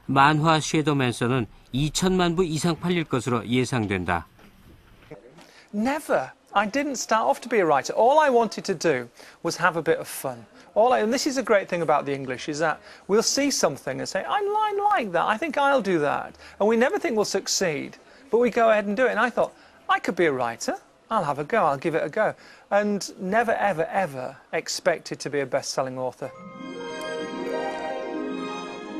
만화 섀도우맨서는 2천만 부 이상 팔릴 것으로 예상된다. Never. I didn't start off to be a writer. All I wanted to do was have a bit of fun. And this is a great thing about the English, is that we'll see something and say, I like that, I think I'll do that. And we never think we'll succeed, but we go ahead and do it. And I thought, I could be a writer. I'll have a go, I'll give it a go. And never, ever, ever expected to be a best-selling author.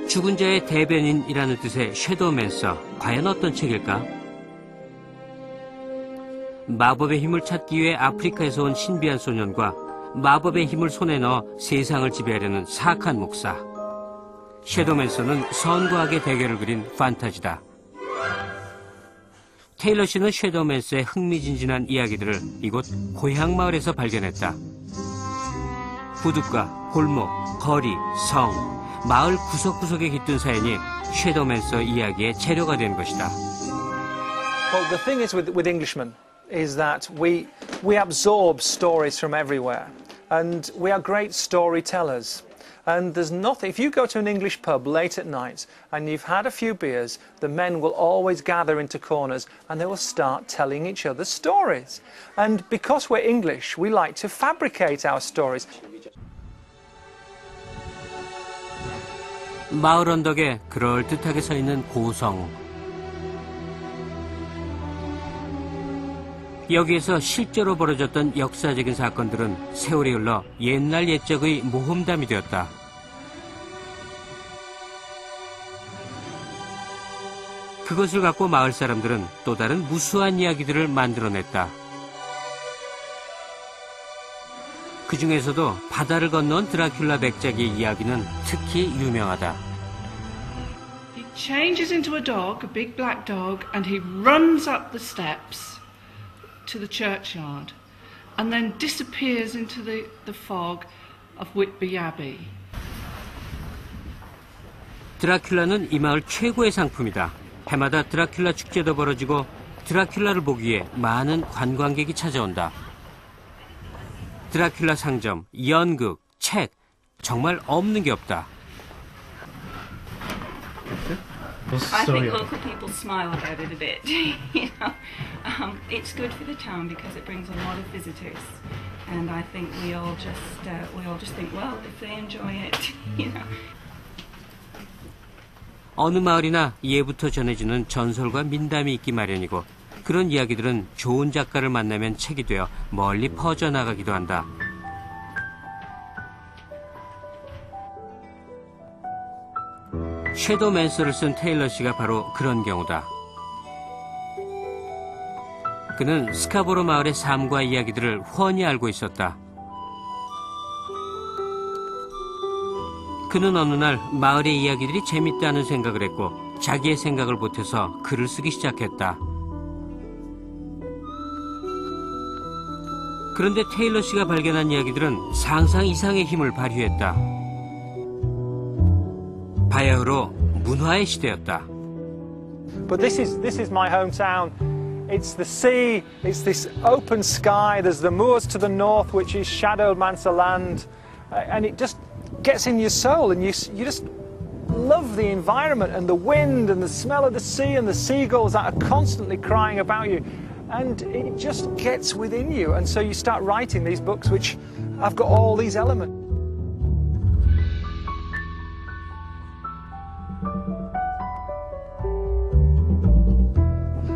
죽은 자의 대변인이라는 뜻의 섀도우맨서, 과연 어떤 책일까? 마법의 힘을 찾기 위해 아프리카에서 온 신비한 소년과 마법의 힘을 손에 넣어 세상을 지배하려는 사악한 목사. 섀도우맨서는 선과 악의 대결을 그린 판타지다. 테일러 씨는 섀도우맨서의 흥미진진한 이야기들을 이곳 고향 마을에서 발견했다. 부둣가, 골목, 거리, 성, 마을 구석구석에 깃든 사연이 섀도우맨서 이야기의 재료가 된 것이다. Well, the thing is with Englishmen is that we absorb stories from everywhere, and we are great storytellers. And there's nothing, if you go to an English pub late at night and you've had a few beers, the men will always gather into corners and they will start telling each other stories. And because we're English, we like to fabricate our stories. 마을 언덕에 그럴듯하게 서 있는 고성. 여기에서 실제로 벌어졌던 역사적인 사건들은 세월이 흘러 옛날 옛적의 모험담이 되었다. 그것을 갖고 마을 사람들은 또 다른 무수한 이야기들을 만들어냈다. 그 중에서도 바다를 건너온 드라큘라 백작의 이야기는 특히 유명하다. He changes into a dog, a big black dog, and he runs up the steps to the churchyard and then disappears into the fog of Whitby Abbey. 드라큘라는 이 마을 최고의 상품이다. 해마다 드라큘라 축제도 벌어지고 드라큘라를 보기 위해 많은 관광객이 찾아온다. 드라큘라 상점, 연극, 책, 정말 없는 게 없다. I think local people smile about it a bit. You know, it's good for the town because it brings a lot of visitors, and I think we all just think, well, if they enjoy it, you know. 어느 마을이나 예부터 전해지는 전설과 민담이 있기 마련이고 그런 이야기들은 좋은 작가를 만나면 책이 되어 멀리 퍼져나가기도 한다. 섀도우맨서를 쓴 테일러 씨가 바로 그런 경우다. 그는 스카보로 마을의 삶과 이야기들을 훤히 알고 있었다. 그는 어느 날 마을의 이야기들이 재밌다는 생각을 했고 자기의 생각을 보태서 글을 쓰기 시작했다. 그런데 테일러 씨가 발견한 이야기들은 상상 이상의 힘을 발휘했다. 바야흐로 문화의 시대였다. But this is my hometown. It's the sea, it's this open sky, there's the moors to the north, which is Shadowmancer land, and it just gets in your soul, and you just love the environment and the wind and the smell of the sea and the seagulls that are constantly crying about you, and it just gets within you, and so you start writing these books which have got all these elements.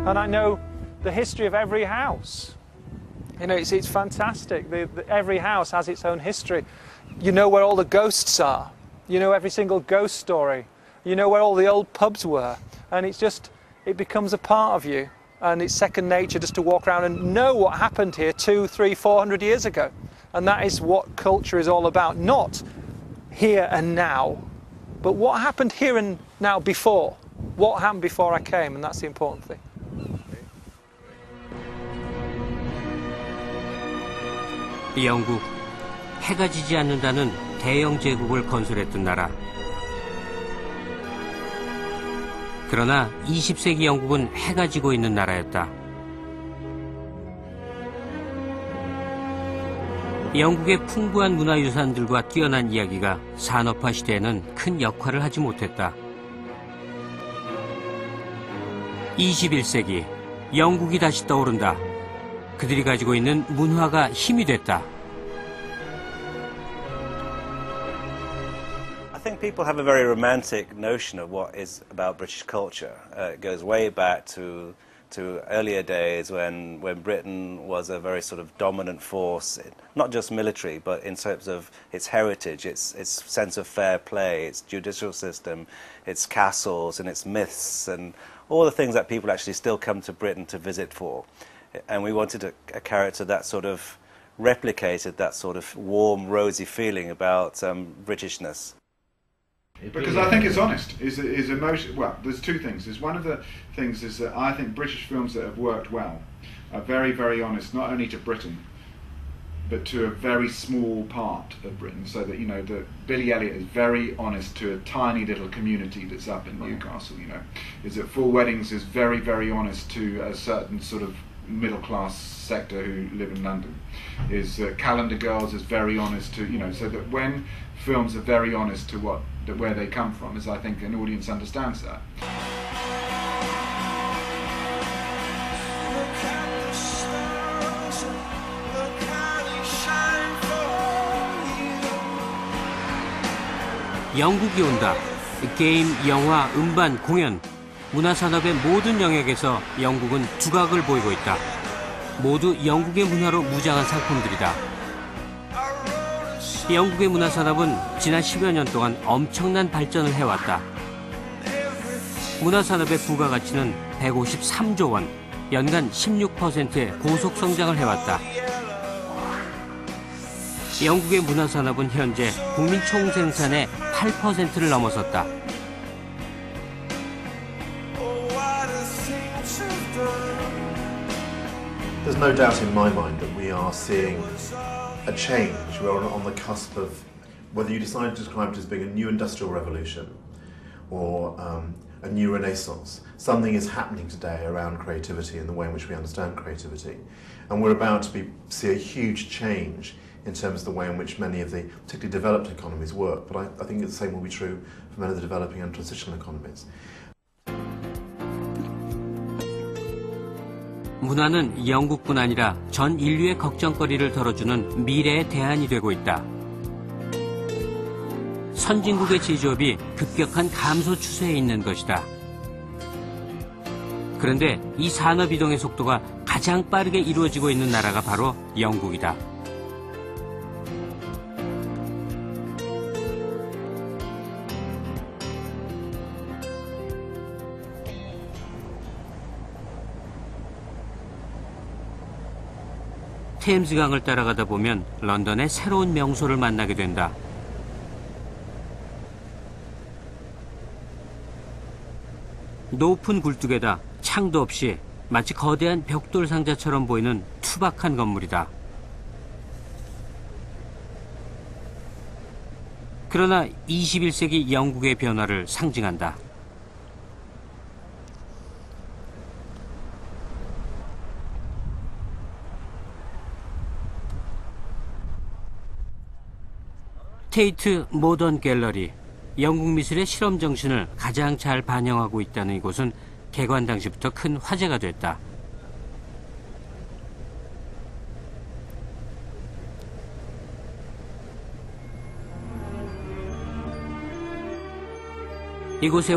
And I know the history of every house. You know, it's fantastic. Every house has its own history. You know where all the ghosts are. You know every single ghost story. You know where all the old pubs were. And it becomes a part of you. And it's second nature just to walk around and know what happened here 200, 300, 400 years ago. And that is what culture is all about. Not here and now, but what happened here and now before. What happened before I came, and that's the important thing. 영국, 해가 지지 않는다는 대영 제국을 건설했던 나라. 그러나 20세기 영국은 해가 지고 있는 나라였다. 영국의 풍부한 문화유산들과 뛰어난 이야기가 산업화 시대에는 큰 역할을 하지 못했다. 21세기 영국이 다시 떠오른다. 그들이 가지고 있는 문화가 힘이 됐다. I think people have a very romantic notion of what is about British culture. It goes way back to earlier days when Britain was a very sort of dominant force, not just military, but in terms of its heritage, its sense of fair play, its judicial system, its castles and its myths, and all the things that people actually still come to Britain to visit for. And we wanted a character that sort of replicated that sort of warm, rosy feeling about Britishness. Because I think it's honest, is emotion. Well, there's two things. There's one of the things is that I think British films that have worked well are very, very honest, not only to Britain, but to a very small part of Britain. So that, you know, that Billy Elliot is very honest to a tiny little community that's up in Newcastle, you know. Is that Four Weddings is very, very honest to a certain sort of middle-class sector who live in London. Is Calendar Girls is very honest to, you know, so that when films are very honest to where they come from, is I think an audience understands that. 영국이 온다. 게임, 영화, 음반, 공연, 문화산업의 모든 영역에서 영국은 두각을 보이고 있다. 모두 영국의 문화로 무장한 상품들이다. 영국의 문화산업은 지난 10여 년 동안 엄청난 발전을 해왔다. 문화산업의 부가가치는 153조 원, 연간 16%의 고속 성장을 해왔다. 영국의 문화산업은 현재 국민 총생산의 8%를 넘어섰다. There's no doubt in my mind that we are seeing a change. We're on the cusp of, whether you decide to describe it as being a new industrial revolution or a new renaissance, something is happening today around creativity and the way in which we understand creativity. And we're about to see a huge change in terms of the way in which many of the particularly developed economies work. But I think the same will be true for many of the developing and transitional economies. 문화는 영국뿐 아니라 전 인류의 걱정거리를 덜어주는 미래의 대안이 되고 있다. 선진국의 제조업이 급격한 감소 추세에 있는 것이다. 그런데 이 산업 이동의 속도가 가장 빠르게 이루어지고 있는 나라가 바로 영국이다. 템즈강을 따라가다 보면 런던의 새로운 명소를 만나게 된다. 높은 굴뚝에다 창도 없이 마치 거대한 벽돌 상자처럼 보이는 투박한 건물이다. 그러나 21세기 영국의 변화를 상징한다. 테이트 모던 갤러리, 영국 미술의 실험 정신을 가장 잘 반영하고 있다는 이곳은 개관 당시부터 큰 화제가 됐다. 이곳에